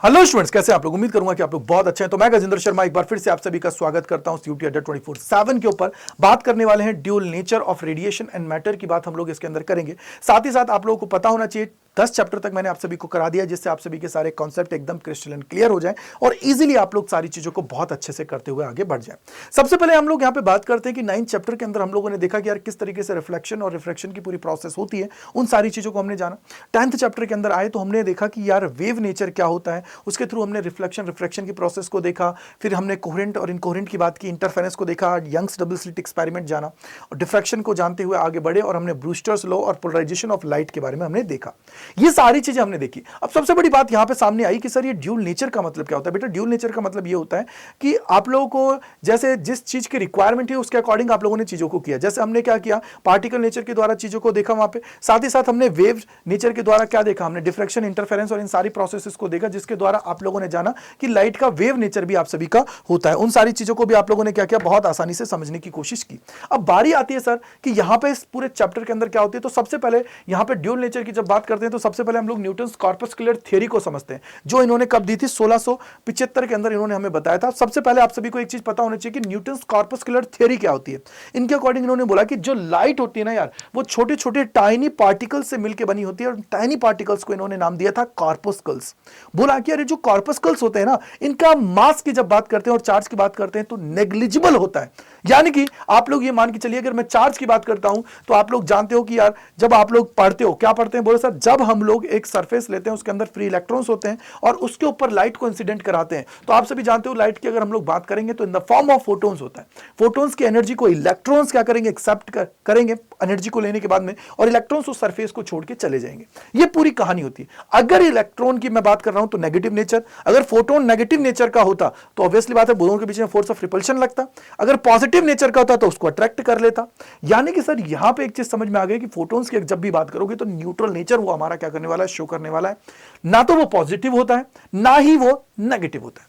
Hello students, कैसे आप लोग? उम्मीद करूंगा कि आप लोग बहुत अच्छे हैं। तो मैं गजेंद्र शर्मा एक बार फिर से आप सभी का स्वागत करता हूं यूटी अड्डा 24/7 के ऊपर। बात करने वाले हैं dual nature of radiation and matter की बात हम लोग इसके अंदर करेंगे। साथ ही साथ आप लोगों को पता होना चाहिए 10 चैप्टर तक मैंने आप सभी को करा दिया, जिससे आप सभी के सारे कॉन्सेप्ट एकदम क्रिस्टल क्लियर हो जाए और इजीली आप लोग सारी चीजों को बहुत अच्छे से करते हुए आगे बढ़ जाए। सबसे पहले हम लोग यहाँ पे बात करते हैं कि 9th चैप्टर के अंदर हम लोगों ने देखा कि यार किस तरीके से रिफ्लेक्शन और रिफ्रैक्शन की पूरी प्रोसेस होती है, उन सारी चीजों को हमने जाना। 10th चैप्टर के अंदर आए तो हमने देखा कि यार वेव नेचर क्या होता है, उसके थ्रू हमने रिफ्लेक्शन रिफ्रैक्शन की प्रोसेस को देखा। फिर हमने कोहेरेंट और इनकोहेरेंट की बात की, इंटरफेरेंस को देखा, यंग्स डबल स्लिट एक्सपेरिमेंट जाना और डिफ्रैक्शन को जानते हुए आगे बढ़े और हमने ब्रूस्टर्स लॉ और पोलराइजेशन ऑफ लाइट के बारे में हमने देखा। ये सारी चीजें हमने देखी। अब सबसे बड़ी बात यहां पे सामने आई कि सर ये ड्यूल नेचर का मतलब क्या होता है। बेटा ड्यूल नेचर का मतलब ये होता है कि आप लोगों को जैसे जिस चीज की रिक्वायरमेंट है उसके अकॉर्डिंग आप लोगों ने चीजों को किया। जैसे हमने क्या किया, पार्टिकल नेचर के द्वारा चीजों को देखा वहां पे, साथ ही साथ हमने वेव नेचर के द्वारा क्या देखा, हमने डिफ्रैक्शन, इंटरफेरेंस और इन सारी प्रोसेसेस को देखा, जिसके द्वारा आप लोगों ने जाना कि लाइट का वेव नेचर भी आप सभी का होता है। उन सारी चीजों को भी आप लोगों ने क्या किया, बहुत आसानी से समझने की कोशिश की। अब बारी आती है सर कि यहां पे इस पूरे चैप्टर के अंदर क्या होती है। तो सबसे पहले यहां पे ड्यूल नेचर की जब बात करते हैं तो सबसे पहले हम लोग न्यूटन्स कॉर्पस्कुलर थ्योरी को समझते हैं, जो इन्होंने कब दी थी, 1675 के अंदर इन्होंने हमें बताया था। सबसे पहले आप सभी को एक चीज पता होनी चाहिए कि न्यूटन्स कॉर्पस्कुलर थ्योरी क्या होती है। इनके अकॉर्डिंग इन्होंने बोला कि जो लाइट होती है ना यार, वो छोटे छोटे टाइनी पार्टिकल्स से मिलकर बनी होती है और टाइनी पार्टिकल्स को इन्होंने नाम दिया था कॉर्पस्कल्स। बोला कि अरे जो कॉर्पस्कल्स होते हैं ना, इनका मास की जब बात करते हैं और चार्ज की बात करते हैं तो नेग्लिजिबल होता है। यानी कि आप लोग ये मान के चलिए, अगर मैं चार्ज की बात करता हूं तो आप लोग जानते हो कि यार जब आप लोग पढ़ते हो, क्या पढ़ते हैं, बोले सर जब हम लोग एक सरफेस लेते हैं उसके अंदर फ्री इलेक्ट्रॉन्स होते हैं और उसके ऊपर लाइट को इंसिडेंट कराते हैं, तो आप सभी जानते हो लाइट की अगर हम लोग बात करेंगे तो in the form of photons होता है। फोटोन्स की एनर्जी को इलेक्ट्रॉन्स क्या करेंगे, एक्सेप्ट करेंगे एनर्जी को लेने के बाद में, और इलेक्ट्रॉन्स उस सरफेस को छोड़ के चले जाएंगे। ये पूरी कहानी होती है। अगर इलेक्ट्रॉन की मैं बात कर रहा हूं तो नेगेटिव नेचर, अगर फोटोन नेगेटिव नेचर का होता तो ऑब्वियसली बात है दोनों के बीच में फोर्स ऑफ रिपल्शन लगता। अगर पॉजिटिव नेचर का होता तो उसको अट्रैक्ट कर लेता। यानी कि सर यहां पे एक चीज समझ में आ गई कि फोटोन्स की जब भी बात करोगे तो न्यूट्रल नेचर वो हमारा क्या करने वाला है, शो करने वाला है। ना तो वो पॉजिटिव होता है ना ही वो नेगेटिव होता है।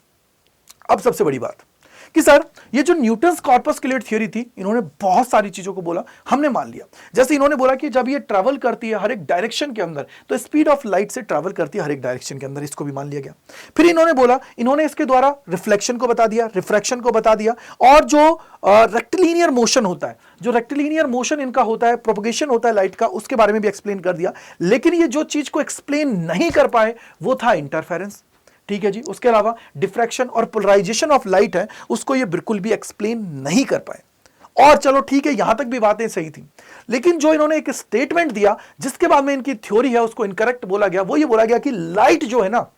अब सबसे बड़ी बात कि सर ये जो न्यूटन्स कॉर्पस्कुलर थ्योरी थी, इन्होंने बहुत सारी चीजों को बोला, हमने मान लिया। जैसे इन्होंने बोला कि जब ये ट्रैवल करती है हर एक डायरेक्शन के अंदर तो स्पीड ऑफ लाइट से ट्रैवल करती है हर एक डायरेक्शन के अंदर, इसको भी मान लिया गया। फिर इन्होंने बोला, इन्होंने इसके द्वारा रिफ्लेक्शन को बता दिया, रिफ्रैक्शन को बता दिया, और जो रेक्टिलिनियर मोशन होता है, जो रेक्टिलिनियर मोशन इनका होता है, प्रोपगेशन होता है लाइट का, उसके बारे में भी एक्सप्लेन कर दिया। लेकिन ये जो चीज को एक्सप्लेन नहीं कर पाए वो था इंटरफेरेंस। ठीक है जी। उसके अलावा डिफ्रैक्शन और पोलराइजेशन ऑफ लाइट है, उसको ये बिल्कुल भी एक्सप्लेन नहीं कर पाए। और चलो ठीक है, यहां तक भी बातें सही थी, लेकिन जो इन्होंने एक स्टेटमेंट दिया जिसके बाद में इनकी थ्योरी है उसको इनकरेक्ट बोला गया, वो ये बोला गया कि लाइट जो है ना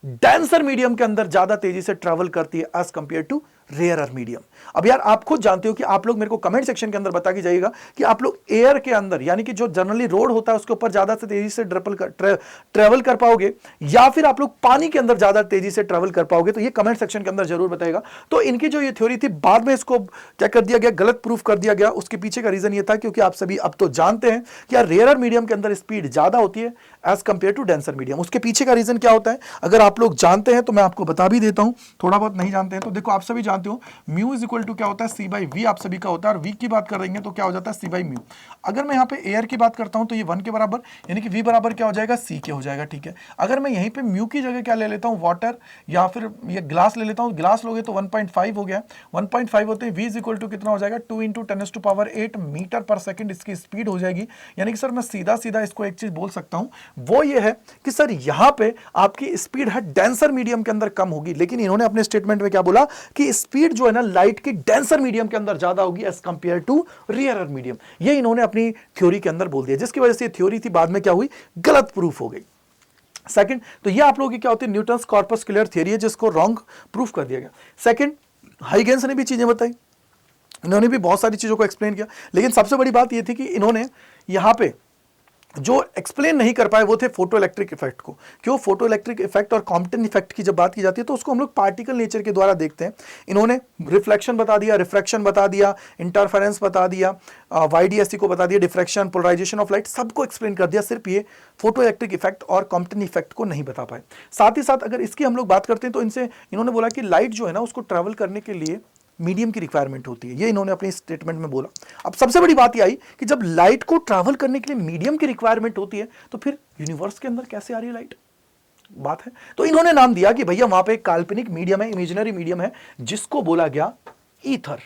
डेंसर मीडियम के अंदर ज्यादा तेजी से ट्रैवल करती है as compare to rarer medium. अब यार आप खुद जानते हो कि आप लोग मेरे को कमेंट सेक्शन के अंदर बता के जाइएगा कि आप लोग एयर के अंदर, यानी कि जो जनरली रोड होता है उसके ऊपर ज्यादा से तेजी से ट्रेवल कर पाओगे, या फिर आप लोग पानी के अंदर ज्यादा तेजी से ट्रेवल कर पाओगे, तो ये कमेंट सेक्शन के अंदर जरूर बताएगा। तो इनकी जो ये थ्योरी थी बाद में इसको क्या कर दिया गया, गलत प्रूफ कर दिया गया। उसके पीछे का रीजन ये था क्योंकि आप सभी अब तो जानते हैं कि यार रेयरर मीडियम के अंदर स्पीड ज्यादा होती है as compare to denser medium. उसके पीछे का रीजन क्या होता है, अगर आप लोग जानते हैं तो मैं आपको बता भी देता हूं, थोड़ा बहुत नहीं जानते हैं तो देखो, आप सभी जानते हो म्यू इज इक्वल टू क्या होता है, सी बाई वी आप सभी का होता है, और वी की बात कर रहे हैं तो क्या हो जाता है, सी बाई म्यू। अगर मैं यहाँ पे एयर की बात करता हूं तो ये 1 के बराबर, यानी कि वी बराबर क्या हो जाएगा, सी के हो जाएगा। ठीक है। अगर मैं यहीं पे म्यू की जगह क्या ले लेता हूं, वाटर, या फिर ये ग्लास ले लेता हूं, ग्लास लोगे तो 1.5 हो गया, 1.5 होते हैं, वी इज इक्वल टू कितना हो जाएगा, 2 × 10⁸ मीटर पर सेकंड इसकी स्पीड हो जाएगी। यानी कि सर मैं सीधा सीधा इसको एक चीज बोल सकता हूं, वो ये है कि सर यहां पे आपकी स्पीड है डेंसर मीडियम के अंदर कम होगी, लेकिन इन्होंने अपने स्टेटमेंट में क्या बोला कि स्पीड जो है ना लाइट की डेंसर मीडियम के अंदर ज्यादा होगी as compare to rarer medium. ये इन्होंने अपनी थ्योरी के अंदर बोल दिया, जिसकी वजह से थ्योरी थी बाद में क्या हुई, गलत प्रूफ हो गई। सेकंड, तो ये आप लोगों की क्या होती है, न्यूटन्स कॉर्पस्कुलर थ्योरी है जिसको रॉन्ग प्रूफ कर दिया गया। सेकंड, हाइगेंस ने भी चीजें बताई, इन्होंने भी बहुत सारी चीजों को एक्सप्लेन किया, लेकिन सबसे बड़ी बात यह थी कि इन्होंने यहां पे जो एक्सप्लेन नहीं कर पाए वो थे फोटो इलेक्ट्रिक इफेक्ट को। क्यों, फोटो इलेक्ट्रिक इफेक्ट और कॉम्पटन इफेक्ट की जब बात की जाती है तो उसको हम लोग पार्टिकल नेचर के द्वारा देखते हैं। इन्होंने रिफ्लेक्शन बता दिया, रिफ्रैक्शन बता दिया, इंटरफेरेंस बता दिया, वाईडीएससी को बता दिया, डिफ्रैक्शन, पोलराइजेशन ऑफ लाइट, सबको एक्सप्लेन कर दिया। सिर्फ ये फोटो इलेक्ट्रिक इफेक्ट और कॉम्पटन इफेक्ट को नहीं बता पाए। साथ ही साथ अगर इसकी हम लोग बात करते हैं तो इनसे इन्होंने बोला कि लाइट जो है ना उसको ट्रैवल करने के लिए मीडियम की रिक्वायरमेंट होती है, ये इन्होंने अपने स्टेटमेंट में बोला। अब सबसे बड़ी बात ये आई कि जब लाइट को ट्रैवल करने के लिए मीडियम की रिक्वायरमेंट होती है तो फिर यूनिवर्स के अंदर कैसे आ रही है लाइट, बात है। तो इन्होंने नाम दिया कि भैया वहां पे एक काल्पनिक मीडियम है, इमेजिनरी मीडियम है, जिसको बोला गया ईथर।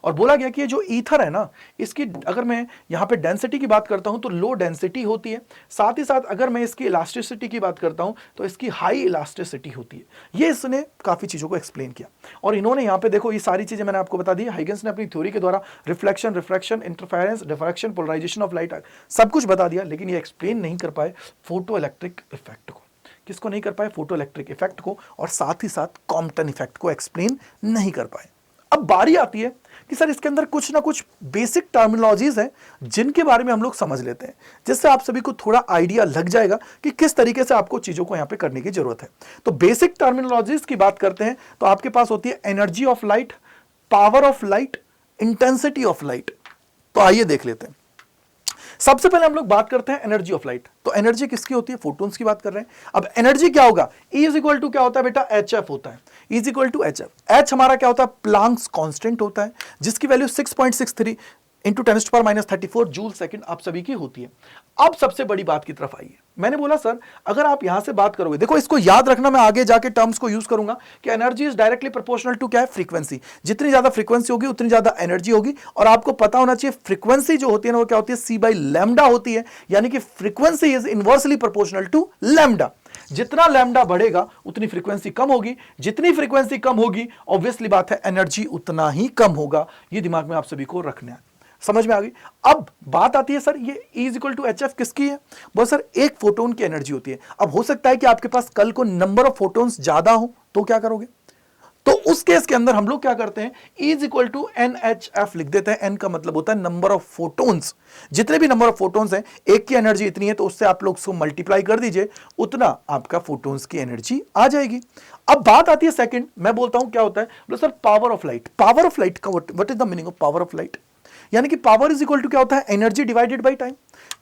और बोला गया कि ये जो ईथर है ना, इसकी अगर मैं यहां पे डेंसिटी की बात करता हूं तो लो डेंसिटी होती है, साथ ही साथ अगर मैं इसकी इलास्टिसिटी की बात करता हूं तो इसकी हाई इलास्टिसिटी होती है। ये इसने काफी चीजों को एक्सप्लेन किया। और इन्होंने यहां पे देखो ये सारी चीजें मैंने आपको बता दी। हाइगन्स ने अपनी थ्योरी के द्वारा reflection, refraction, interference, diffraction, polarisation of light सब कुछ बता दिया, लेकिन ये एक्सप्लेन नहीं कर पाए फोटो इलेक्ट्रिक इफेक्ट को। किसको नहीं कर पाए? फोटो इलेक्ट्रिक इफेक्ट को, और साथ ही साथ कॉम्पटन इफेक्ट को एक्सप्लेन नहीं कर पाए। अब बारी आती है कि सर इसके अंदर कुछ ना कुछ बेसिक टर्मिनोलॉजीज हैं जिनके बारे में हम लोग समझ लेते हैं, जिससे आप सभी को थोड़ा आइडिया लग जाएगा कि किस तरीके से आपको चीजों को यहां पे करने की जरूरत है। तो बेसिक टर्मिनोलॉजीज की बात करते हैं तो आपके पास होती है energy of light, power of light, intensity of light. तो आइए देख लेते हैं। सबसे पहले हम लोग बात करते हैं एनर्जी ऑफ लाइट। तो एनर्जी किसकी होती है? फोटोन्स की बात कर रहे हैं। अब एनर्जी क्या होगा? E इज इक्वल टू क्या होता है बेटा? HF होता है। E is equal to HF। H हमारा क्या होता है? प्लांक्स कांस्टेंट होता है, जिसकी वैल्यू 6.63 इंटू 10⁻34 जूल सेकंड आप सभी की होती है। अब सबसे बड़ी बात की तरफ आइए। मैंने बोला सर अगर आप यहां से बात करोगे, देखो इसको याद रखना, मैं आगे जाके टर्म्स को यूज करूंगा कि energy is directly proportional to क्या है? फ्रीक्वेंसी। जितनी ज्यादा फ्रीक्वेंसी होगी उतनी ज्यादा एनर्जी होगी। और आपको पता होना चाहिए फ्रीक्वेंसी जो होती है ना वो क्या होती है? C/λ होती है, यानी कि frequency is inversely proportional to lambda. जितना लैम्डा बढ़ेगा उतनी फ्रीक्वेंसी कम होगी, जितनी फ्रीक्वेंसी कम होगी ऑब्वियसली बात है एनर्जी उतना ही कम होगा। ये दिमाग में आप सभी को रखना है। समझ में आ गई? अब बात आती है सर ये E is equal to HF किसकी है? बोल सर एक फोटोन की एनर्जी होती है। अब हो सकता है कि आपके पास कल को नंबर ऑफ फोटोन्स ज्यादा हो, तो क्या करोगे? तो उस केस के अंदर हम लोग क्या करते हैं? E is equal to NHF लिख देते हैं। N का मतलब होता है नंबर ऑफ फोटोन्स। जितने भी नंबर ऑफ फोटोन्स हैं, एक की एनर्जी इतनी है तो उससे आप लोग उसको मल्टीप्लाई कर दीजिए, उतना आपका फोटोन्स की एनर्जी आ जाएगी। अब बात आती है सेकंड, मैं बोलता हूं क्या होता है? बोलो sir power of light. Power of light का what is the meaning of power of light? यानी कि पावर इज इक्वल टू क्या होता है? Energy divided by time.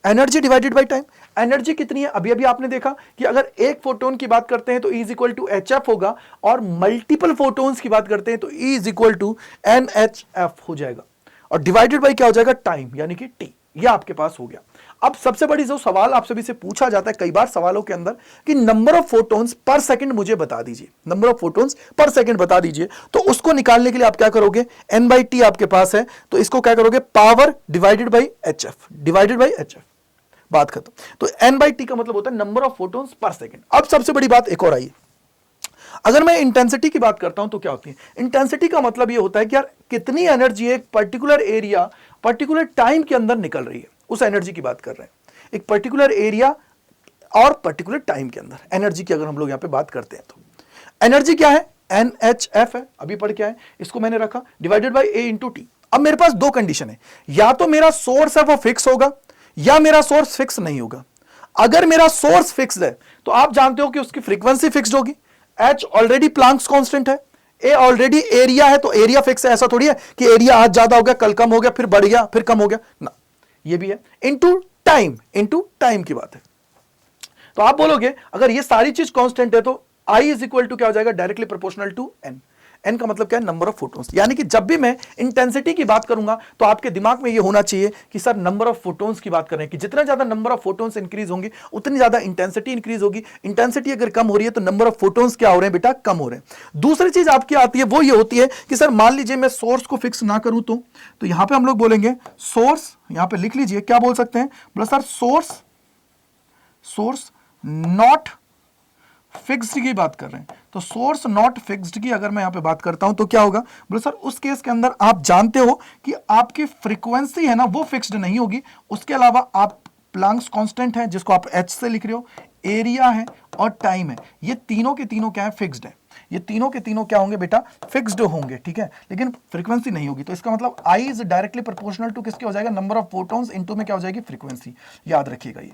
Energy divided by time. Energy कितनी है? अभी अभी आपने देखा कि अगर एक फोटोन की बात करते हैं तो E is equal to HF होगा, और मल्टीपल फोटोन्स की बात करते हैं तो E is equal to NHF हो जाएगा, और डिवाइडेड बाय क्या हो जाएगा? टाइम, यानी कि T। ये आपके पास हो गया। अब सबसे बड़ी जो सवाल आप सभी से पूछा जाता है कई बार सवालों के अंदर कि नंबर ऑफ फोटोन्स पर सेकंड मुझे बता दीजिए, नंबर ऑफ फोटोन्स पर सेकंड बता दीजिए। तो उसको निकालने के लिए आप क्या करोगे? N/T आपके पास है, तो इसको क्या करोगे? Power divided by HF, divided by HF, बात खत्म। तो N/T का मतलब होता है नंबर ऑफ फोटोन्स पर सेकंड। अब सबसे बड़ी बात एक और आई, अगर मैं इंटेंसिटी की बात करता हूं तो क्या होती है? इंटेंसिटी का मतलब ये होता है कि यार कितनी एनर्जी एक पर्टिकुलर एरिया पर्टिकुलर टाइम के अंदर निकल रही है, उस एनर्जी की बात कर रहे हैं। एक पर्टिकुलर एरिया और पर्टिकुलर टाइम के अंदर एनर्जी की अगर हम लोग यहां पे बात करते हैं तो एनर्जी क्या है? NHF है, अभी पढ़ के आए, इसको मैंने रखा divided by A into T. अब मेरे पास दो कंडीशन है, या तो मेरा सोर्स है वो फिक्स होगा या मेरा सोर्स फिक्स नहीं होगा। अगर मेरा सोर्स फिक्स है तो आप जानते हो कि उसकी फ्रीक्वेंसी फिक्स्ड होगी। H ऑलरेडी प्लांक्स कांस्टेंट है, A ऑलरेडी एरिया है, तो एरिया फिक्स है। ऐसा थोड़ी है कि एरिया आज ज्यादा हो गया कल कम हो गया फिर बढ़ गया फिर कम हो गया ना, ये भी है। इनटू टाइम की बात है। तो आप बोलोगे अगर ये सारी चीज कांस्टेंट है तो I इज इक्वल टू क्या हो जाएगा? Directly proportional to N। N का मतलब क्या है? Number of photons. यानी कि जब भी मैं इंटेंसिटी की बात करूंगा तो आपके दिमाग में ये होना चाहिए कि सर नंबर ऑफ फोटोन्स की बात कर रहे हैं, कि जितना ज्यादा नंबर ऑफ फोटोन्स इंक्रीज होंगे उतनी ज्यादा इंटेंसिटी इंक्रीज होगी। इंटेंसिटी अगर कम हो रही है तो नंबर ऑफ फोटोन्स क्या हो रहे हैं बेटा? कम हो रहे हैं। दूसरी चीज आपकी आती है वो ये होती है कि सर मान लीजिए मैं सोर्स को फिक्स ना करूं तो यहां पर हम लोग बोलेंगे सोर्स, यहां पर लिख लीजिए क्या बोल सकते हैं? बोला सर सोर्स नॉट फिक्स्ड की बात कर रहे हैं। तो सोर्स नॉट फिक्स्ड की अगर मैं यहां पे बात करता हूं तो क्या होगा? बोलो सर उस केस के अंदर आप जानते हो कि आपकी फ्रीक्वेंसी है ना वो फिक्स्ड नहीं होगी, उसके अलावा आप प्लांक्स कांस्टेंट है जिसको आप H से लिख रहे हो, एरिया है और टाइम है, ये तीनों के तीनों क्या है? फिक्स्ड है। ये तीनों के तीनों क्या होंगे बेटा? फिक्स्ड होंगे, ठीक है, लेकिन फ्रीक्वेंसी नहीं होगी। तो इसका मतलब I is directly proportional to किसके हो जाएगा? नंबर ऑफ फोटोन्स इनटू में क्या हो जाएगी? फ्रीक्वेंसी। याद रखिएगा ये,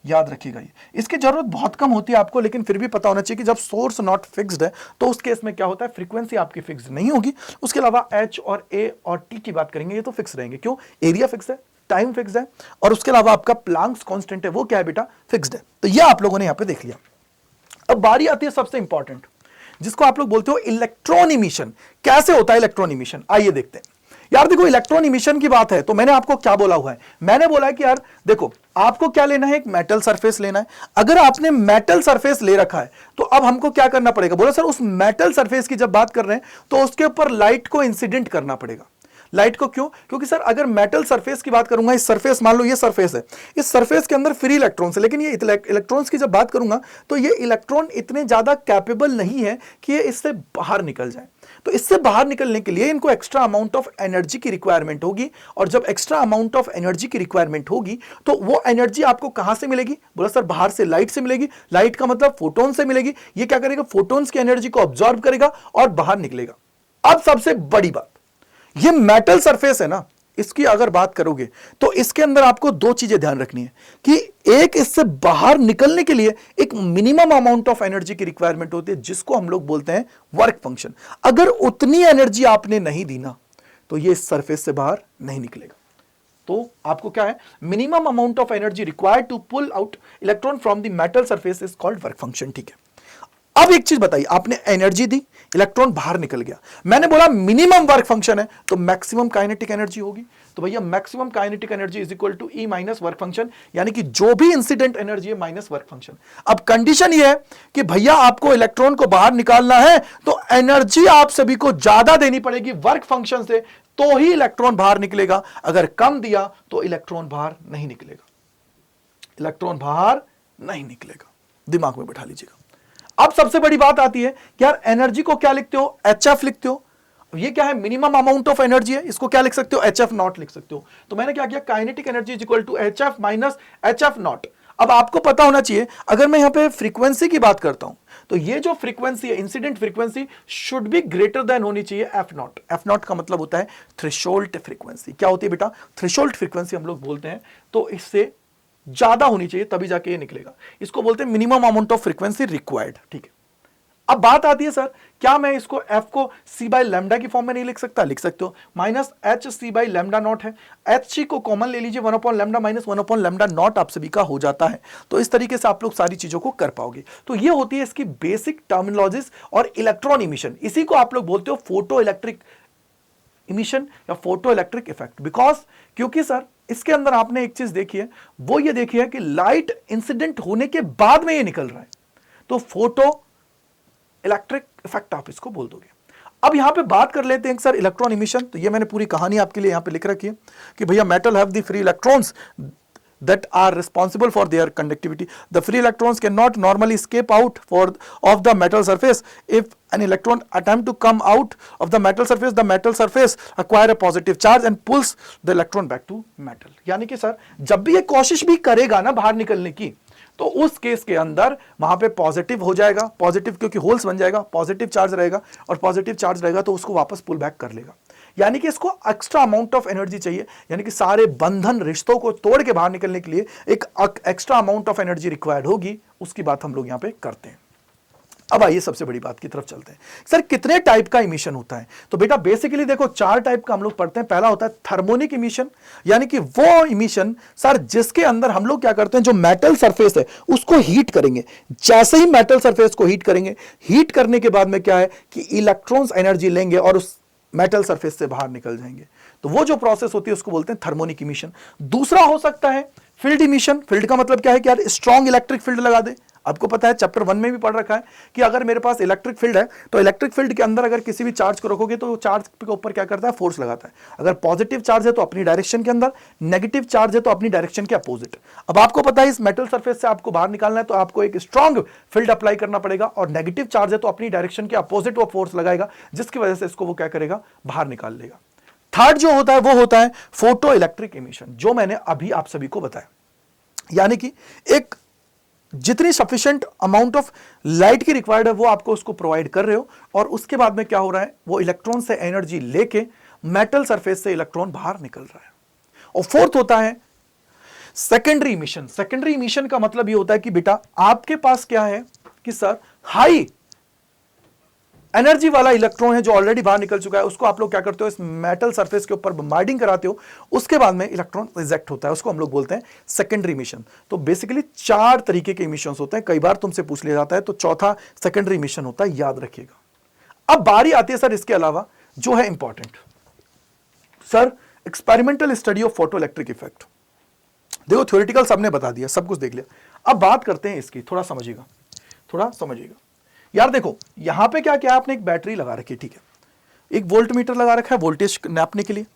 याद रखिएगा ये। इसकी जरूरत बहुत कम होती है आपको, लेकिन फिर भी पता होना चाहिए कि जब सोर्स नॉट फिक्स्ड है तो उस केस में क्या होता है? फ्रीक्वेंसी आपकी फिक्स नहीं होगी। उसके अलावा H और A और T की बात करेंगे ये तो फिक्स रहेंगे। क्यों? एरिया फिक्स है, टाइम फिक्स है, और उसके अलावा आपका प्लांक्स कांस्टेंट है वो क्या है बेटा? फिक्स्ड है। तो ये आप लोगों ने यहां पे देख लिया। अब बारी आती है सबसे इंपॉर्टेंट, जिसको आप लोग बोलते हो इलेक्ट्रॉन इमिशन। कैसे होता है इलेक्ट्रॉन इमिशन? आइए देखते हैं। यार देखो इलेक्ट्रॉन इमिशन की बात है तो मैंने आपको क्या बोला हुआ है, मैंने बोला है कि यार देखो आपको क्या लेना है, एक मेटल सरफेस लेना है। अगर आपने मेटल सरफेस ले रखा है तो अब हमको क्या करना पड़ेगा, बोला सर उस मेटल सरफेस की जब बात कर रहे हैं तो उसके ऊपर लाइट को इंसिडेंट करना पड़ेगा। लाइट को क्यों, क्योंकि सर अगर मेटल सरफेस की बात करूंगा, इस सरफेस मान लो ये सरफेस है, इस सरफेस के अंदर फ्री इलेक्ट्रॉन्स है, लेकिन ये इलेक्ट्रॉन्स की जब बात करूंगा तो ये इलेक्ट्रॉन इतने ज्यादा कैपेबल नहीं है कि ये इससे बाहर निकल जाए। तो इससे बाहर निकलने के लिए इनको एक्स्ट्रा अमाउंट ऑफ एनर्जी की रिक्वायरमेंट होगी, और जब एक्स्ट्रा अमाउंट ऑफ एनर्जी की रिक्वायरमेंट होगी तो वो एनर्जी आपको कहां से मिलेगी, बोला सर बाहर से, लाइट से मिलेगी। लाइट का मतलब फोटोन से मिलेगी। ये क्या करेगा, फोटोन्स की एनर्जी को ऑब्जॉर्व करेगा और बाहर निकलेगा। अब सबसे बड़ी बात, ये मेटल सरफेस है ना, इसकी अगर बात करोगे तो इसके अंदर आपको दो चीजें ध्यान रखनी है कि एक, इससे बाहर निकलने के लिए एक मिनिमम अमाउंट ऑफ एनर्जी की रिक्वायरमेंट होती है जिसको हम लोग बोलते हैं वर्क फंक्शन। अगर उतनी एनर्जी आपने नहीं दी ना तो ये इस सरफेस से बाहर नहीं निकलेगा। तो आपको क्या है, minimum amount of energy required to pull out electron from the metal surface is called work function. ठीक है, अब एक चीज बताइए, आपने एनर्जी दी, इलेक्ट्रॉन बाहर निकल गया, मैंने बोला मिनिमम वर्क फंक्शन है तो मैक्सिमम काइनेटिक एनर्जी होगी। तो भैया maximum kinetic energy is equal to E minus work function, यानी कि जो भी इंसिडेंट एनर्जी है माइनस वर्क फंक्शन। अब कंडीशन ये है कि भैया आपको इलेक्ट्रॉन को बाहर निकालना है तो एनर्जी आप सभी को ज्यादा देनी पड़ेगी वर्क फंक्शन से, तो ही इलेक्ट्रॉन बाहर निकलेगा। अगर कम दिया तो इलेक्ट्रॉन बाहर नहीं निकलेगा, इलेक्ट्रॉन बाहर नहीं निकलेगा, दिमाग में बैठा लीजिएगा। अब सबसे बड़ी बात आती है कि यार एनर्जी को क्या लिखते हो, HF लिखते हो। ये क्या है, मिनिमम अमाउंट ऑफ एनर्जी है, इसको क्या लिख सकते हो, HF नॉट लिख सकते हो। तो मैंने क्या किया, kinetic energy is equal to HF minus HF nought. अब आपको पता होना चाहिए, अगर मैं यहां पे फ्रीक्वेंसी की बात करता हूं तो ये जो फ्रीक्वेंसी है, incident frequency should be greater than होनी चाहिए F नॉट। F नॉट का मतलब होता है थ्रेशोल्ड फ्रीक्वेंसी। क्या होती है बेटा, थ्रेशोल्ड फ्रीक्वेंसी हम लोग बोलते हैं। तो इससे ज्यादा होनी चाहिए तभी जाके ये निकलेगा, इसको बोलते हैं minimum amount of frequency required. ठीक है, अब बात आती है सर क्या मैं इसको F को C बाई लैम्डा की फॉर्म में नहीं लिख सकता, लिख सकते हो, minus H C by lambda nought है, HC को कॉमन ले लीजिए, 1 upon lambda minus 1 upon lambda nought आप सभी का हो जाता है। तो इस तरीके से आप लोग सारी चीजों को कर पाओगे। तो ये होती है इसकी बेसिक टर्मिनोलॉजीज और इलेक्ट्रॉन इमिशन, इसी को आप लोग बोलते हो फोटो इलेक्ट्रिक इमिशन या फोटो इलेक्ट्रिक इफेक्ट। बिकॉज क्योंकि सर इसके अंदर आपने एक चीज देखी है, वो ये देखी है कि लाइट इंसिडेंट होने के बाद में ये निकल रहा है, तो फोटो इलेक्ट्रिक इफेक्ट आप इसको बोल दोगे। अब यहां पे बात कर लेते हैं सर इलेक्ट्रॉन इमिशन। तो ये मैंने पूरी कहानी आपके लिए यहां पे लिख रखी है कि भैया metal have the free electrons that are responsible for their conductivity. The free electrons cannot normally escape out of the metal surface. If an electron attempt to come out of the metal surface acquire a positive charge and pulls the electron back to metal. यानी कि sir जब भी ये कोशिश भी करेगा ना बाहर निकलने की, तो उस केस के अंदर वहां पे पॉजिटिव हो जाएगा, पॉजिटिव क्योंकि होल्स बन जाएगा, पॉजिटिव चार्ज रहेगा, और पॉजिटिव चार्ज रहेगा तो उसको वापस पुल बैक कर लेगा। यानी कि इसको एक्स्ट्रा अमाउंट ऑफ एनर्जी चाहिए, यानी कि सारे बंधन रिश्तों को तोड़ के बाहर निकलने के लिए एक extra amount of energy required होगी। उसकी बात हम लोग यहां पे करते हैं। अब आइए सबसे बड़ी बात की तरफ चलते हैं। सर कितने टाइप का इमिशन होता है, तो बेटा बेसिकली देखो 4 टाइप का हम लोग पढ़ते हैं। पहला होता है थर्मोनिक इमिशन, यानी कि वो इमिशन सर जिसके अंदर हम लोग क्या करते हैं, जो मेटल सरफेस है उसको हीट करेंगे। जैसे ही मेटल सरफेस को हीट करेंगे, हीट करने के बाद में क्या है कि इलेक्ट्रॉन्स एनर्जी लेंगे और उस मेटल सरफेस से बाहर निकल जाएंगे। तो वो जो प्रोसेस होती है उसको बोलते हैं थर्मोनिक इमिशन। दूसरा हो सकता है फील्ड इमिशन। फील्ड का मतलब क्या है कि यार स्ट्रॉन्ग इलेक्ट्रिक फील्ड लगा दे। आपको पता है चैप्टर 1 में भी पढ़ रखा है कि अगर मेरे पास इलेक्ट्रिक फील्ड है तो इलेक्ट्रिक फील्ड के अंदर अगर किसी भी चार्ज को रखोगे तो चार्ज के ऊपर क्या करता है, फोर्स लगाता है। अगर पॉजिटिव चार्ज है तो अपनी डायरेक्शन के अंदर, नेगेटिव चार्ज है तो अपनी डायरेक्शन के अपोजिट। अब आपको पता है इस मेटल सरफेस से आपको बाहर निकालना है तो आपको एक स्ट्रॉन्ग फील्ड अप्लाई करना पड़ेगा, और नेगेटिव चार्ज है तो अपनी डायरेक्शन के अपोजिट वो फोर्स लगाएगा, जिसकी वजह से इसको वो क्या करेगा, बाहर निकाल लेगा। थर्ड जो होता है वो होता है फोटो इलेक्ट्रिक इमिशन, जो मैंने अभी आप सभी को बताया। यानी कि एक जितनी सफिशिएंट अमाउंट ऑफ लाइट की रिक्वायर्ड है वो आपको उसको प्रोवाइड कर रहे हो, और उसके बाद में क्या हो रहा है, वो इलेक्ट्रॉन से एनर्जी लेके मेटल सरफेस से इलेक्ट्रॉन बाहर निकल रहा है। और फोर्थ होता है सेकेंडरी इमिशन। सेकेंडरी इमिशन का मतलब ये होता है कि बेटा आपके पास क्या है कि सर हाई एनर्जी वाला इलेक्ट्रॉन है जो ऑलरेडी बाहर निकल चुका है, उसको आप लोग क्या करते हो, इस मेटल सरफेस के ऊपर बम्बार्डिंग कराते हो, उसके बाद में इलेक्ट्रॉन रिजेक्ट होता है, उसको हम लोग बोलते हैं सेकेंडरी इमिशन। तो बेसिकली 4 तरीके के इमिशंस होते हैं, कई बार तुमसे पूछ लिया जाता है, तो चौथा सेकेंडरी इमिशन होता है, याद रखिएगा। अब बारी आती है सर इसके अलावा जो है important sir experimental study of photo electric effect. देखो थ्योरेटिकल सबने बता दिया, सब कुछ देख लिया, अब बात करते हैं इसकी, थोड़ा समझिएगा, थोड़ा समझिएगा यार। देखो यहां पे क्या क्या आपने एक बैटरी लगा रखी है, ठीक है, एक वोल्ट मीटर लगा रखा है वोल्टेज नापने के लिए,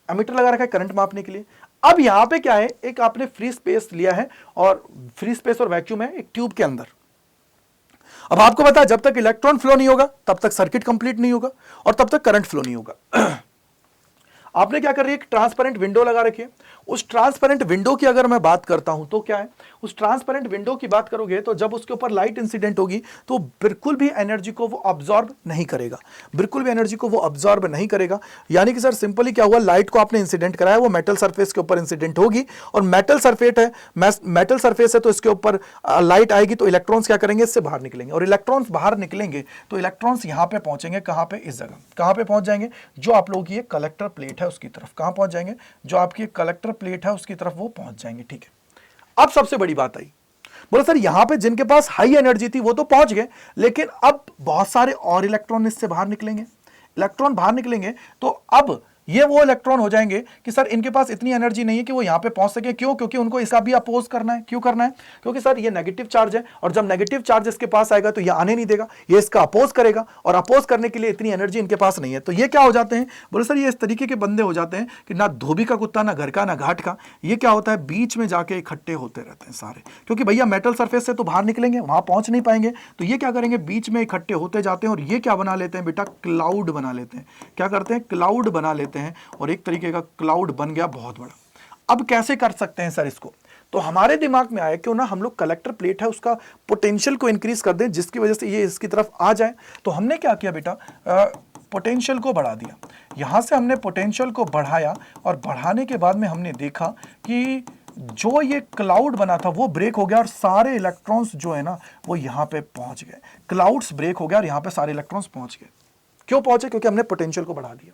एमीटर लगा रखा है करंट मापने के लिए। अब यहां पे क्या है, एक आपने फ्री स्पेस लिया है, और फ्री स्पेस और वैक्यूम है एक ट्यूब के अंदर। अब आपको पता है जब तक इलेक्ट्रॉन फ्लो नहीं होगा तब तक सर्किट कंप्लीट नहीं होगा, और तब तक करंट फ्लो नहीं होगा। आपने क्या कर रही है, एक ट्रांसपेरेंट विंडो लगा रखी है। उस ट्रांसपेरेंट विंडो की अगर मैं बात करता हूं तो क्या है, उस ट्रांसपेरेंट विंडो की बात करोगे तो जब उसके ऊपर लाइट इंसिडेंट होगी तो बिल्कुल भी एनर्जी को वो ऑब्जॉर्ब नहीं करेगा, बिल्कुल भी एनर्जी को वो ऑब्जॉर्ब नहीं करेगा। यानी कि सर सिंपली क्या हुआ, लाइट को आपने इंसिडेंट कराया, वो मेटल सरफेस के ऊपर इंसिडेंट होगी, और मेटल सरफेस है, मेटल सरफेस है तो इसके ऊपर लाइट आएगी तो इलेक्ट्रॉन्स क्या करेंगे, इससे बाहर निकलेंगे, और इलेक्ट्रॉन्स बाहर निकलेंगे तो इलेक्ट्रॉन्स यहां पे पहुंचेंगे, कहां पे, इस जगह, कहां पे पहुंच जाएंगे, जो आप लोगों की ये कलेक्टर प्लेट है उसकी तरफ, कहां पहुंच जाएंगे, जो आपकी कलेक्टर प्लेट है उसकी तरफ वो पहुंच जाएंगे, ठीक है। अब सबसे बड़ी बात आई, बोला सर यहां पे जिनके पास हाई एनर्जी थी वो तो पहुंच गए, लेकिन अब बहुत सारे और इलेक्ट्रॉन इससे बाहर निकलेंगे, इलेक्ट्रॉन बाहर निकलेंगे तो अब ये वो इलेक्ट्रॉन हो जाएंगे कि सर इनके पास इतनी एनर्जी नहीं है कि वो यहां पे पहुंच सके। क्यों? क्योंकि उनको इसका भी अपोज करना है। क्यों करना है? क्योंकि सर ये नेगेटिव चार्ज है, और जब नेगेटिव चार्ज इसके पास आएगा तो ये आने नहीं देगा, ये इसका अपोज करेगा, और अपोज करने के लिए इतनी एनर्जी इनके पास नहीं है। तो ये क्या हो जाते हैं, बोले सर ये इस तरीके के बंदे हो जाते हैं कि ना धोबी का कुत्ता, ना घर का, ना घाट का। ये क्या होता है, बीच में जाके इकट्ठे होते रहते हैं सारे, क्योंकि भैया मेटल सरफेस से तो बाहर निकलेंगे, वहां पहुंच नहीं पाएंगे, तो ये क्या करेंगे, बीच में इकट्ठे होते जाते हैं, और ये क्या बना लेते हैं बेटा, क्लाउड बना लेते हैं। क्या करते हैं, क्लाउड बना लेते हैं, और एक तरीके का क्लाउड बन गया बहुत बड़ा। अब कैसे कर सकते हैं सर इसको, तो हमारे दिमाग में आया क्यों ना हम लोग कलेक्टर प्लेट है उसका पोटेंशियल को इंक्रीज कर दें, जिसकी वजह से ये इसकी तरफ आ जाए। तो हमने क्या किया बेटा, पोटेंशियल को बढ़ा दिया। यहां से हमने पोटेंशियल को बढ़ाया, और बढ़ाने के बाद में हमने देखा कि जो ये क्लाउड बना था वो ब्रेक हो गया, और सारे इलेक्ट्रॉन्स जो है ना वो यहां पे पहुंच गए। क्लाउड्स ब्रेक हो गया और यहां पे सारे इलेक्ट्रॉन्स पहुंच गए। क्यों पहुंचे? क्योंकि हमने पोटेंशियल को बढ़ा दिया।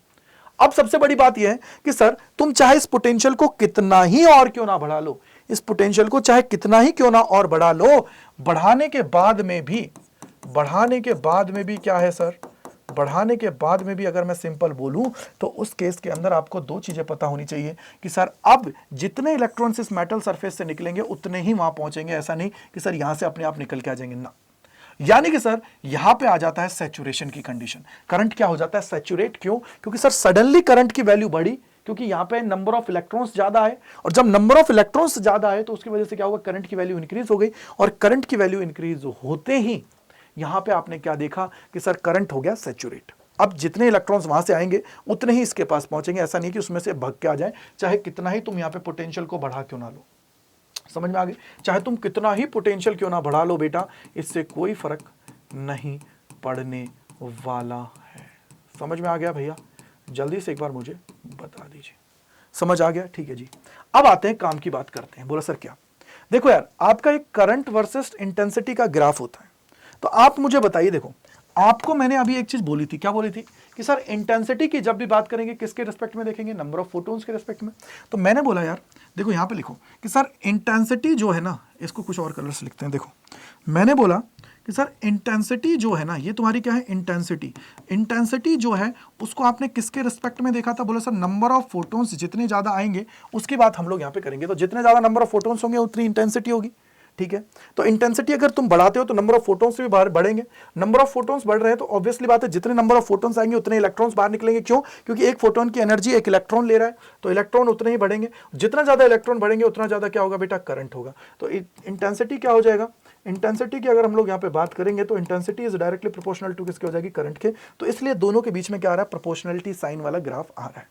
अब सबसे बड़ी बात यह है कि सर तुम चाहे इस पोटेंशियल को कितना ही और क्यों ना बढ़ा लो, इस पोटेंशियल को चाहे कितना ही क्यों ना और बढ़ा लो, बढ़ाने के बाद में भी क्या है सर, बढ़ाने के बाद में भी अगर मैं सिंपल बोलूं तो उस केस के अंदर आपको दो चीजें पता होनी चाहिए कि सर अब जितने इलेक्ट्रॉन्स इस मेटल सरफेस से निकलेंगे उतने ही वहां पहुंचेंगे। ऐसा नहीं कि सर यहां से अपने आप निकल के आ जाएंगे ना। यानी कि सर यहां पे आ जाता है सैचुरेशन की कंडीशन। करंट क्या हो जाता है, सैचुरेट। क्यों? क्योंकि सर सडनली करंट की वैल्यू बढ़ी, क्योंकि यहां पे नंबर ऑफ इलेक्ट्रॉन्स ज्यादा है, और जब नंबर ऑफ इलेक्ट्रॉन्स ज्यादा है तो उसकी वजह से क्या होगा, करंट की वैल्यू इंक्रीज हो गई, और करंट की वैल्यू इंक्रीज होते ही यहां पे आपने क्या देखा कि सर करंट हो गया सैचुरेट। अब जितने इलेक्ट्रॉन्स वहां से आएंगे उतने ही इसके पास पहुंचेंगे। ऐसा नहीं कि उसमें से भाग के आ जाए, चाहे कितना ही तुम यहां पे पोटेंशियल को बढ़ा क्यों ना लो। समझ में आ गई? चाहे तुम कितना ही पोटेंशियल क्यों ना बढ़ा लो बेटा, इससे कोई फर्क नहीं पड़ने वाला है। समझ में आ गया भैया? जल्दी से एक बार मुझे बता दीजिए। समझ आ गया? ठीक है जी। अब आते हैं काम की बात करते हैं। बोला सर क्या? देखो यार, आपका एक करंट वर्सेस इंटेंसिटी का ग्राफ होता है, तो आप मुझे बताइए। देखो आपको मैंने अभी एक चीज बोली थी, क्या बोली थी कि सर इंटेंसिटी की जब भी बात करेंगे किसके रिस्पेक्ट में देखेंगे, नंबर ऑफ फोटोन्स के रिस्पेक्ट में। तो मैंने बोला यार देखो यहां पे लिखो कि सर इंटेंसिटी जो है ना, इसको कुछ और कलर से लिखते हैं। देखो मैंने बोला कि सर इंटेंसिटी जो है ना, ये तुम्हारी क्या है, इंटेंसिटी जो है उसको आपने किसके रिस्पेक्ट में देखा था। बोला सर नंबर ऑफ फोटोन्स जितने ज्यादा आएंगे उसकी बात हम लोग यहां पे करेंगे। तो जितने ज्यादा नंबर ऑफ फोटोन्स होंगे उतनी इंटेंसिटी होगी, ठीक है। तो इंटेंसिटी अगर तुम बढ़ाते हो तो नंबर ऑफ फोटोन्स भी बढ़ेंगे। नंबर ऑफ फोटोन्स बढ़ रहे हैं तो ऑब्वियसली बात है जितने नंबर ऑफ फोटोन्स आएंगे उतने इलेक्ट्रॉन्स बाहर निकलेंगे। क्यों? क्योंकि एक फोटोन की एनर्जी एक इलेक्ट्रॉन ले रहा है, तो इलेक्ट्रॉन उतने ही बढ़ेंगे। जितना ज्यादा इलेक्ट्रॉन बढ़ेंगे उतना ज्यादा क्या होगा बेटा, करंट होगा। तो इंटेंसिटी क्या हो जाएगा, इंटेंसिटी की अगर हम लोग यहाँ पे बात करेंगे तो intensity is directly proportional to किसके हो जाएगी, करंट के। तो इसलिए दोनों के बीच में क्या आ रहा है, प्रोपोर्शनलिटी साइन वाला ग्राफ आ रहा है।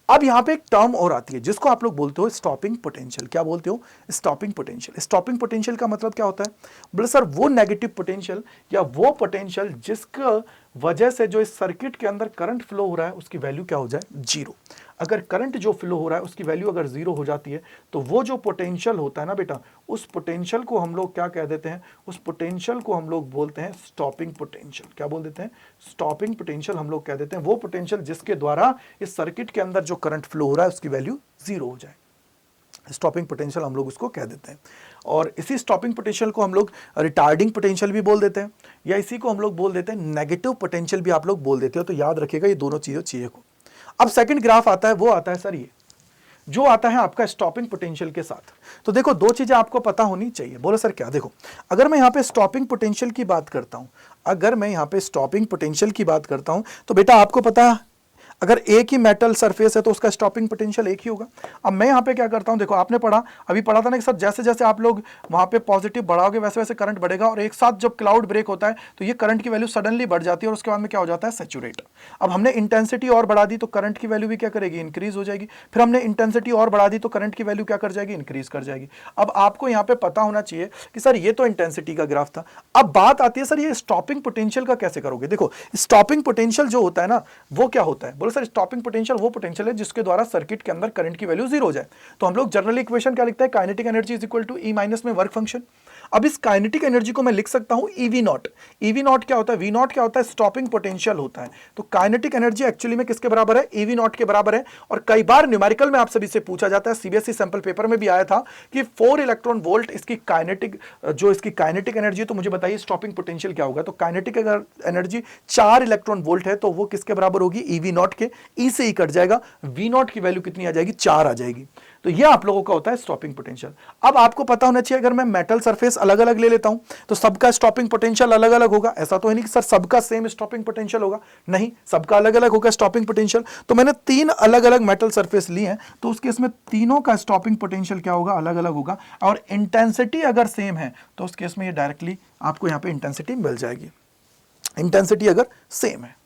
अब यहां पे एक टर्म और आती है जिसको आप लोग बोलते हो स्टॉपिंग पोटेंशियल। क्या बोलते हो, स्टॉपिंग पोटेंशियल। स्टॉपिंग पोटेंशियल का मतलब क्या होता है, बोले सर वो नेगेटिव पोटेंशियल या वो पोटेंशियल जिसका वजह से जो इस सर्किट के अंदर करंट फ्लो हो रहा है उसकी वैल्यू क्या हो जाए, जीरो। अगर करंट जो फ्लो हो रहा है उसकी वैल्यू अगर जीरो हो जाती है तो वो जो पोटेंशियल होता है ना बेटा, उस पोटेंशियल को हम लोग क्या कह देते हैं, उस पोटेंशियल को हम लोग बोलते हैं स्टॉपिंग पोटेंशियल। क्या बोल देते हैं, स्टॉपिंग पोटेंशियल हम लोग कह देते हैं वो पोटेंशियल जिसके द्वारा इस सर्किट के अंदर जो करंट फ्लो हो रहा है उसकी वैल्यू जीरो हो जाए। स्टॉपिंग पोटेंशियल हम लोग उसको कह देते हैं। और इसी स्टॉपिंग पोटेंशियल को हम लोग रिटार्डिंग पोटेंशियल भी बोल देते हैं, या इसी को हम लोग बोल देते हैं नेगेटिव पोटेंशियल भी आप लोग बोल देते हो। तो याद रखिएगा ये दोनों चीज़ों को। अब सेकंड ग्राफ आता है, वो आता है सर ये, जो आता है आपका स्टॉपिंग पोटेंशियल के साथ। तो देखो दो चीजें आपको पता होनी चाहिए। बोलो सर क्या? देखो अगर मैं यहां पे स्टॉपिंग पोटेंशियल की बात करता हूं, अगर मैं यहां पे स्टॉपिंग पोटेंशियल की बात करता हूं, तो बेटा आपको पता है अगर एक ही मेटल सरफेस है तो उसका स्टॉपिंग पोटेंशियल एक ही होगा। अब मैं यहां पे क्या करता हूं, देखो आपने पढ़ा, अभी पढ़ा था ना कि सर जैसे जैसे आप लोग वहां पे पॉजिटिव बढ़ाओगे वैसे वैसे करंट बढ़ेगा, और एक साथ जब क्लाउड ब्रेक होता है तो ये करंट की वैल्यू सडनली बढ़ जाती है और उसके बाद में क्या हो जाता है, सैचुरेट। अब हमने इंटेंसिटी और बढ़ा दी तो करंट की वैल्यू भी क्या करेगी, इंक्रीज हो जाएगी। फिर हमने इंटेंसिटी और बढ़ा दी तो करंट की वैल्यू क्या कर जाएगी, इंक्रीज कर जाएगी। अब आपको यहां पे पता होना चाहिए कि सर ये तो इंटेंसिटी का ग्राफ था, अब बात आती है सर ये स्टॉपिंग पोटेंशियल का कैसे करोगे। देखो स्टॉपिंग पोटेंशियल जो होता है ना, वो क्या होता है, बोलो सर स्टॉपिंग पोटेंशियल वो पोटेंशियल है जिसके द्वारा सर्किट के अंदर करंट की वैल्यू जीरो हो जाए। तो हम लोग जनरली इक्वेशन क्या लिखते हैं, kinetic energy is equal to E minus में वर्क फंक्शन। अब इस काइनेटिक एनर्जी को मैं लिख सकता हूं ईवी नॉट। ईवी नॉट क्या होता है, वी नॉट क्या होता है, स्टॉपिंग पोटेंशियल होता है। तो काइनेटिक एनर्जी एक्चुअली में किसके बराबर है, ईवी नॉट के बराबर है। और कई बार न्यूमेरिकल में आप सभी से पूछा जाता है, सीबीएसई सैंपल पेपर में भी आया था कि 4 इलेक्ट्रॉन वोल्ट इसकी काइनेटिक, जो इसकी काइनेटिक एनर्जी, तो मुझे बताइए स्टॉपिंग पोटेंशियल क्या होगा। तो काइनेटिक एनर्जी 4 इलेक्ट्रॉन वोल्ट है तो वो किसके बराबर होगी, ईवी नॉट के। ई से ही कट जाएगा, वी नॉट की वैल्यू कितनी आ जाएगी, 4 आ जाएगी। तो ये आप लोगों का होता है स्टॉपिंग पोटेंशियल। अब आपको पता होना चाहिए अगर मैं मेटल सरफेस अलग अलग ले लेता हूं तो सबका स्टॉपिंग पोटेंशियल अलग अलग होगा। ऐसा तो है नहीं कि सर सबका सेम स्टॉपिंग पोटेंशियल होगा, नहीं, सबका अलग अलग होगा स्टॉपिंग पोटेंशियल। तो मैंने 3 अलग अलग मेटल सरफेस ली है तो उस केस में तीनों का स्टॉपिंग पोटेंशियल क्या होगा, अलग अलग होगा। और इंटेंसिटी अगर सेम है तो उस केस में ये डायरेक्टली आपको यहां पर इंटेंसिटी मिल जाएगी। इंटेंसिटी अगर सेम है,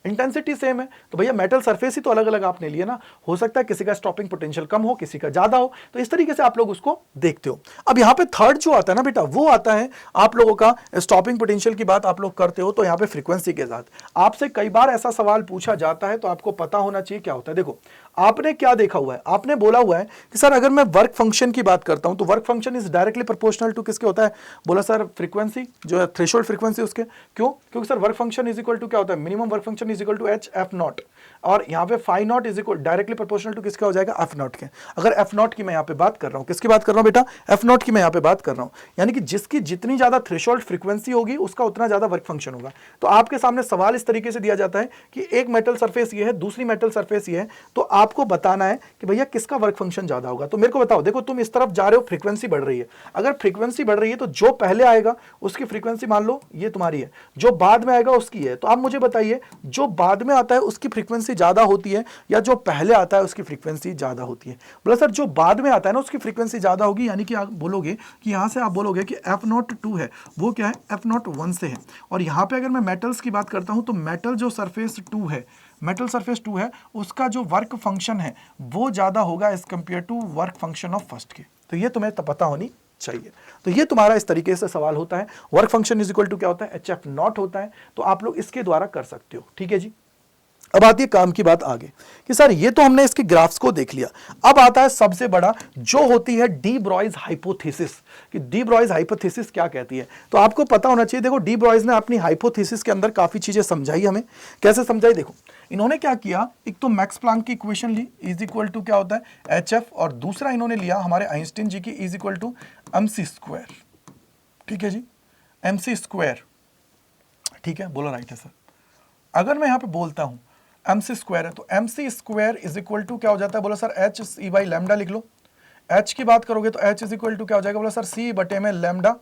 इंटेंसिटी सेम है तो भैया मेटल सरफेस ही तो अलग अलग आपने लिए ना, हो सकता है किसी का स्टॉपिंग पोटेंशियल कम हो, किसी का ज्यादा हो, तो इस तरीके से आप लोग उसको देखते हो। अब यहां पे थर्ड जो आता है ना बेटा, वो आता है आप लोगों का स्टॉपिंग पोटेंशियल की बात आप लोग करते हो तो यहां पे फ्रीक्वेंसी के साथ आपसे कई बार ऐसा सवाल पूछा जाता है, तो आपको पता होना चाहिए क्या होता है। देखो आपने क्या देखा हुआ है, आपने बोला हुआ है कि सर अगर मैं वर्क फंक्शन की बात करता हूं तो work function is directly proportional to किसके होता है, बोला सर फ्रीक्वेंसी जो है, थ्रेशोल्ड फ्रीक्वेंसी उसके। क्यों? क्योंकि sir work function is equal to क्या होता है, minimum work function is equal to H F nought, और यहां पे phi nought is equal directly proportional to किसका हो जाएगा, एफ नॉट के। अगर एफ नॉट की मैं यहां पे बात कर रहा हूं, किसकी बात कर रहा हूं बेटा, एफ नॉट की मैं यहां पे बात कर रहा हूं, यानी कि जिसकी जितनी ज्यादा थ्रेशोल्ड फ्रीक्वेंसी होगी उसका उतना ज्यादा वर्क फंक्शन होगा। तो आपके सामने सवाल इस तरीके से दिया जाता है कि एक मेटल सरफेस ये है, दूसरी मेटल सरफेस ये है, तो आपको बताना है कि भैया किसका वर्क फंक्शन ज्यादा होगा। तो मेरे को बताओ, देखो तुम इस तरफ जा रहे हो, फ्रीक्वेंसी बढ़ रही है, अगर फ्रीक्वेंसी बढ़ रही है तो जो पहले आएगा उसकी फ्रीक्वेंसी मान लो ये तुम्हारी है, जो बाद में आएगा उसकी है। तो आप मुझे बताइए जो बाद में आता है उसकी फ्रीक्वेंसी ज्यादा होती है या जो पहले आता है उसकी फ्रीक्वेंसी ज्यादा होती है। बोला सर जो बाद में आता है ना उसकी फ्रीक्वेंसी ज्यादा होगी, यानी कि आप बोलोगे कि यहां से आप बोलोगे कि एफ नॉट 2 है, वो क्या है, एफ नॉट 1 से है। और यहां पे अगर मैं मेटल्स की बात करता हूं तो मेटल जो सरफेस 2 है, मेटल सरफेस 2 है, उसका जो वर्क फंक्शन है वो ज्यादा होगा as compare to work function of first के। तो ये तुम्हें पता होनी चाहिए। तो ये तुम्हारा इस तरीके से सवाल होता है, work function is equal to क्या होता है, एच एफ नॉट होता है। तो आप लोग इसके द्वारा कर सकते हो, ठीक है जी। अब आती है काम की बात आगे कि सर ये तो हमने इसके ग्राफ्स को देख लिया, अब आता है सबसे बड़ा जो होती है डी ब्रॉयज हाइपोथेसिस, कि डी ब्रॉयज हाइपोथेसिस क्या कहती है। तो आपको पता होना चाहिए, देखो डी ब्रॉयज ने अपनी हाइपोथेसिस के अंदर काफी चीजें समझाई हमें। कैसे समझाई, देखो इन्होंने क्या किया, एक तो मैक्स प्लांक की इक्वेशन ली इज इक्वल टू क्या होता है एच एफ, और दूसरा इन्होंने लिया हमारे आइंस्टीन जी की is equal to M C square, ठीक है जी, एम सी स्क्वायर, ठीक है, बोलो राइट है सर। अगर मैं यहां पे बोलता हूं एम सी स्क्वायर है तो M C square is equal to क्या हो जाता है, बोला sir H C by lambda लिख लो। एच की बात करोगे तो एच इज इक्वल टू क्या हो जाएगा, बोला सर सी बटे में लैम्डा,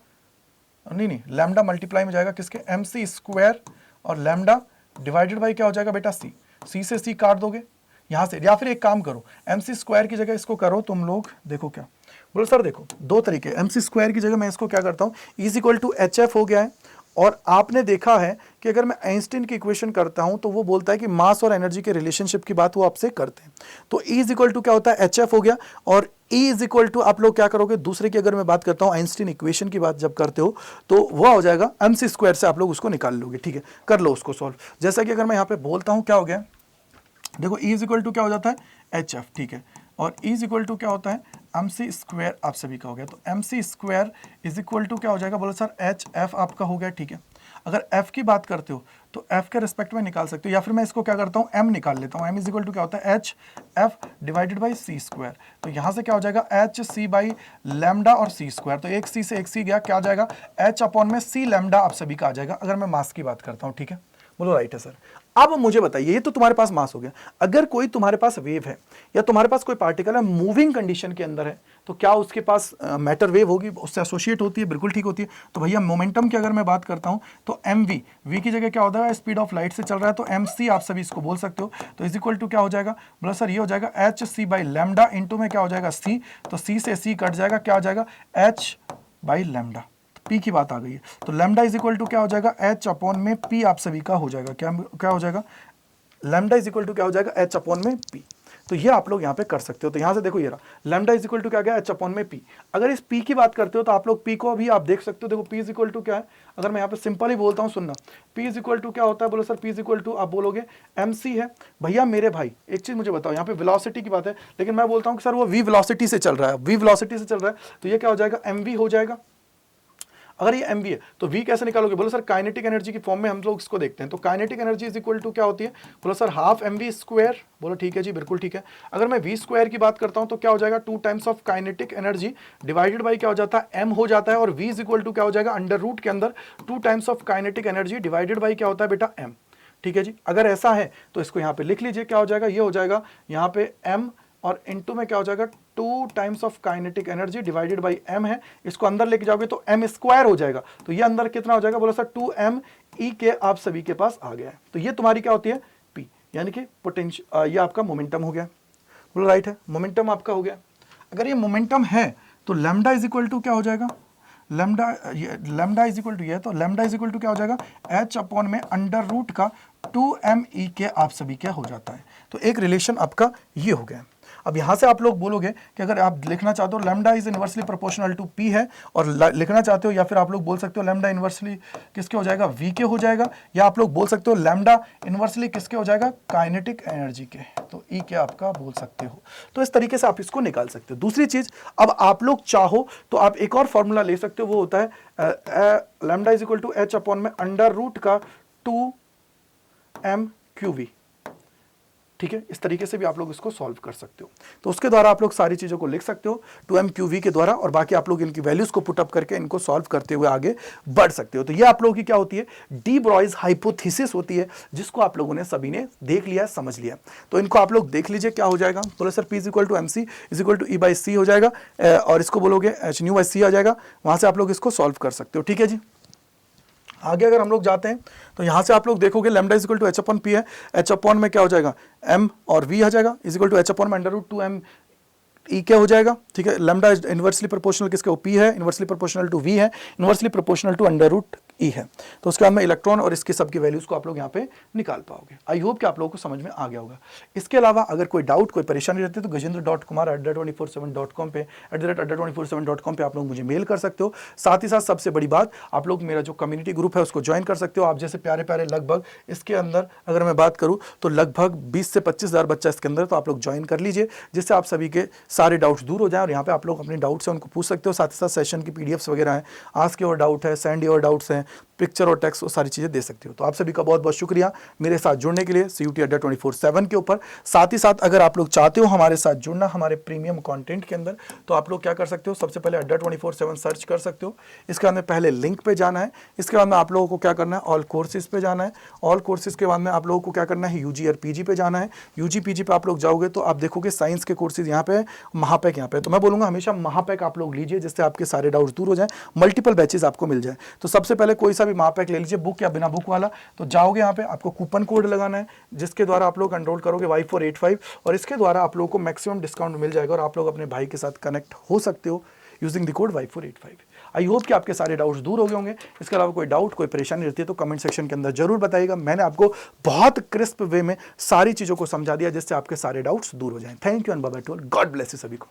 नहीं लैम्डा मल्टीप्लाई में जाएगा किसके, एम सी स्क्वायर, और लैम्डा डिवाइडेड बाई क्या हो जाएगा बेटा सी, सी से सी काट दोगे यहां से, या फिर एक काम करो एम सी स्क्वायर की जगह इसको करो तुम लोग, देखो क्या बोलो सर, देखो दो तरीके, एम सी स्क्वायर की जगह मैं इसको क्या करता हूं, is equal to H F हो गया है। और आपने देखा है कि अगर मैं आइंस्टीन की इक्वेशन करता हूं तो वो बोलता है कि मास और एनर्जी के रिलेशनशिप की बात वो आपसे करते हैं। तो E इज इक्वल टू क्या होता है, एच एफ हो गया, और E इज इक्वल टू आप लोग क्या करोगे, दूसरे की अगर मैं बात करता हूं आइंस्टीन इक्वेशन की बात जब करते हो तो वो हो जाएगा एम सी स्क्वायर से आप लोग उसको निकाल लोगे, ठीक है, कर लो उसको सॉल्व। जैसा कि अगर मैं यहाँ पे बोलता हूँ क्या हो गया, देखो E इज इक्वल टू क्या हो जाता है एच एफ, ठीक है, और E इज इक्वल टू क्या होता है एम सी स्क्वायर, आप सभी का हो गया। तो M C square is equal to क्या हो जाएगा, बोलो सर एच एफ आपका हो गया, ठीक है। अगर f की बात करते हो तो f के रिस्पेक्ट में निकाल सकते हो, या फिर मैं इसको क्या करता हूँ m निकाल लेता हूँ, m इज इक्वल टू क्या होता है h f divided by c square. तो यहाँ से क्या हो जाएगा एच सी बाई लैम्डा और सी स्क्वायर, तो एक सी से एक सी गया, क्या आ जाएगा एच अपॉन में सी लैम्डा आप सभी का आ जाएगा, अगर मैं मास की बात करता हूँ, ठीक है, बोलो राइट है सर। अब मुझे बताइए, ये तो तुम्हारे पास मास हो गया, अगर कोई तुम्हारे पास वेव है या तुम्हारे पास कोई पार्टिकल है मूविंग कंडीशन के अंदर है, तो क्या उसके पास मैटर वेव होगी, उससे एसोसिएट होती है? बिल्कुल ठीक होती है। तो भैया मोमेंटम की अगर मैं बात करता हूं तो एम वी की जगह क्या होता है, स्पीड ऑफ लाइट से चल रहा है, तो एम सी आप सभी इसको बोल सकते हो। तो इज इक्वल टू क्या हो जाएगा, बोला सर ये हो जाएगा h C by lambda into में क्या हो जाएगा सी, तो सी से सी कट जाएगा, क्या हो जाएगा एच बाई लैम्डा, पी की बात आ गई है। तो लैम्डा इज इक्वल टू क्या हो जाएगा एच अपॉन में पी आप सभी का हो जाएगा, क्या हो जाएगा, लैम्डा इज इक्वल टू क्या हो जाएगा एच अपॉन में पी। तो ये आप लोग यहाँ पे कर सकते हो। तो यहाँ से देखो ये रहा लैम्डा इज इक्वल टू क्या गया एच अपॉन में पी। अगर इस पी की बात करते हो तो आप लोग पी को अभी आप देख सकते हो, देखो पी इज इक्वल टू क्या है, अगर मैं यहाँ पे सिंपल ही बोलता हूँ सुनना, पी इज इक्वल टू क्या होता है, बोलो sir p is equal to आप बोलोगे एम सी है। भैया मेरे भाई एक चीज मुझे बताओ, यहाँ पे वेलोसिटी की बात है, लेकिन मैं बोलता हूँ कि सर वो वी वेलोसिटी से चल रहा है, वी वेलोसिटी से चल रहा है, तो ये क्या हो जाएगा एम वी हो जाएगा। अगर ये mv है तो v कैसे निकालोगे, बोलो सर काइनेटिक एनर्जी की फॉर्म में हम लोग इसको देखते हैं। तो kinetic energy is equal to क्या होती है, बोलो सर हाफ mv स्क्वायर, बोलो ठीक है जी बिल्कुल ठीक है। अगर मैं v स्क्वायर की बात करता हूं तो क्या हो जाएगा 2 times of kinetic energy divided by क्या हो जाता है m हो जाता है, और v इज इक्वल टू क्या हो जाएगा अंडर रूट के अंदर 2 times of kinetic energy divided by क्या होता है बेटा m। ठीक है जी, अगर ऐसा है तो इसको यहाँ पे लिख लीजिए, क्या हो जाएगा, ये हो जाएगा यहाँ पे m और इनटू में क्या हो जाएगा 2 times of kinetic energy divided by m है, इसको अंदर लेके जाओगे तो m स्क्वायर हो जाएगा। तो ये अंदर कितना हो जाएगा, बोलो सर 2m e के आप सभी के पास आ गया है। तो ये तुम्हारी क्या होती है p, यानी कि पोटेंशियल, ये आपका मोमेंटम हो गया, बोलो राइट है, मोमेंटम आपका हो गया। अगर ये मोमेंटम है तो लैम्डा इज इक्वल टू क्या हो जाएगा, लैम्डा इज इक्वल टू ये, तो लैम्डा इज इक्वल टू क्या हो जाएगा h अपॉन में अंडर रूट का 2m e के आप सभी क्या हो जाता है। तो एक रिलेशन आपका ये हो गया। अब यहां से आप लोग बोलोगे कि अगर आप लिखना चाहते हो lambda is inversely proportional to p है, और लिखना चाहते हो, या फिर आप लोग बोल सकते हो लैम्डा इनवर्सली किसके हो जाएगा वी के हो जाएगा, या आप लोग बोल सकते हो लैम्डा इनवर्सली किसके हो जाएगा काइनेटिक एनर्जी के, तो ई के आपका बोल सकते हो। तो इस तरीके से आप इसको निकाल सकते हो। दूसरी चीज, अब आप लोग चाहो तो आप एक और फॉर्मूला ले सकते हो, वो होता है lambda is equal to H upon में अंडर रूट का 2m QV। ठीक है, इस तरीके से भी आप लोग इसको सॉल्व कर सकते हो। तो उसके द्वारा आप लोग सारी चीज़ों को लिख सकते हो 2m QV के द्वारा, और बाकी आप लोग इनकी वैल्यूज को पुट अप करके इनको सॉल्व करते हुए आगे बढ़ सकते हो। तो ये आप लोगों की क्या होती है, डी ब्रॉयज हाइपोथेसिस होती है, जिसको आप लोगों ने सभी ने देख लिया, समझ लिया। तो इनको आप लोग देख लीजिए, क्या हो जाएगा, बोलो sir P is equal to MC is equal to E by C हो जाएगा, और इसको बोलोगे H न्यू बाई C आ जाएगा, वहां से आप लोग इसको सॉल्व कर सकते हो। ठीक है जी, आगे अगर हम लोग जाते हैं तो यहां से आप लोग देखोगे lambda is equal to H upon P है, एच अपॉन में क्या हो जाएगा m और v आ जाएगा, is equal to H upon में अंडर रूट 2m ई क्या हो जाएगा। ठीक है, लैम्डा इनवर्सली प्रोपोर्शनल किसके, पी है, इनवर्सली प्रोपोर्शनल टू वी है, inversely proportional to under root E है। तो उसके बाद में इलेक्ट्रॉन और इसके सब की वैल्यूज को आप लोग यहाँ पे निकाल पाओगे। आई होप कि आप लोगों को समझ में आ गया होगा। इसके अलावा अगर कोई डाउट, कोई परेशानी रहती है तो gajendra.kumar@adda247.com पे @adda247.com पे आप लोग मुझे मेल कर सकते हो। साथ ही साथ सबसे बड़ी बात, आप लोग मेरा जो कम्युनिटी ग्रुप है उसको ज्वाइन कर सकते हो। आप जैसे प्यारे प्यारे लगभग इसके अंदर अगर मैं बात करूँ तो लगभग 20 से 25 हज़ार बच्चा इसके अंदर, तो आप लोग ज्वाइन कर लीजिए, जिससे आप सभी के सारे डाउट्स दूर हो जाएं। और यहाँ पे आप लोग अपने डाउट्स हैं उनको पूछ सकते हो। साथ ही साथ सेशन की PDFs वगैरह हैं, आस्क योर डाउट है, सेंड योर डाउट्स हैं, पिक्चर और टेक्स्ट, वो सारी चीज़ें दे सकते हो। तो आप सभी का बहुत बहुत शुक्रिया मेरे साथ जुड़ने के लिए CUT अड्डा 24/7 के ऊपर। साथ ही साथ अगर आप लोग चाहते हो हमारे साथ जुड़ना हमारे प्रीमियम कंटेंट के अंदर, तो आप लोग क्या कर सकते हो, सबसे पहले अड्डा 24/7 सर्च कर सकते हो। इसके बाद में पहले लिंक पे जाना है, इसके बाद में आप लोगों को क्या करना है, ऑल कोर्सेज पे जाना है। ऑल कोर्सेज के बाद में आप लोगों को क्या करना है, UG और PG पे जाना है। UG PG पे आप लोग जाओगे तो आप देखोगे साइंस के कोर्सेज यहाँ पे, महापैक यहाँ पे। तो मैं बोलूँगा हमेशा महापैक आप लोग लीजिए, जिससे आपके सारे डाउट्स दूर हो जाए, मल्टीपल बैचेस आपको मिल जाए। तो सबसे पहले कोई सा भी महापैक ले लीजिए, बुक या बिना बुक वाला। तो जाओगे यहाँ पे, आपको कूपन कोड लगाना है, जिसके द्वारा आप लोग एनरोल करोगे Y485, और इसके द्वारा आप लोगों को मैक्सिमम डिस्काउंट मिल जाएगा और आप लोग अपने भाई के साथ कनेक्ट हो सकते हो using the code Y485। I hope कि आपके सारे डाउट्स दूर हो गए होंगे। इसके अलावा कोई डाउट, कोई परेशानी रहती है तो कमेंट सेक्शन के अंदर जरूर बताइएगा। मैंने आपको बहुत क्रिस्प वे में सारी चीज़ों को समझा दिया, जिससे आपके सारे डाउट्स दूर हो जाएं। Thank you and bye bye to all. God bless you सभी को।